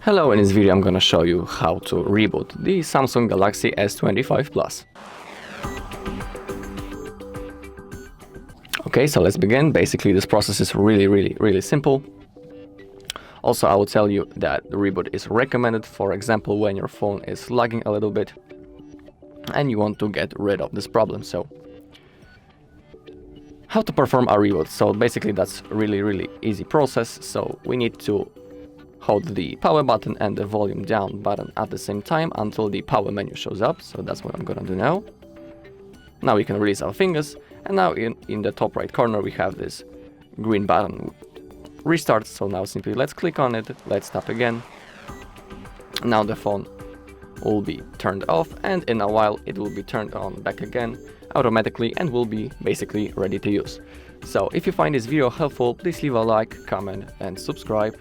Hello, in this video I'm gonna show you how to reboot the Samsung Galaxy S25 Plus. Okay, so let's begin. Basically this process is really simple. Also, I will tell you that the reboot is recommended, for example, when your phone is lagging a little bit and you want to get rid of this problem. So how to perform a reboot? So basically that's really easy process. So we need to hold the power button and the volume down button at the same time until the power menu shows up. So that's what I'm gonna do now. Now we can release our fingers, and now in the top right corner we have this green button restart. So now simply let's click on it, let's tap again. Now the phone will be turned off, and in a while it will be turned on back again automatically and will be basically ready to use. So if you find this video helpful, please leave a like, comment and subscribe.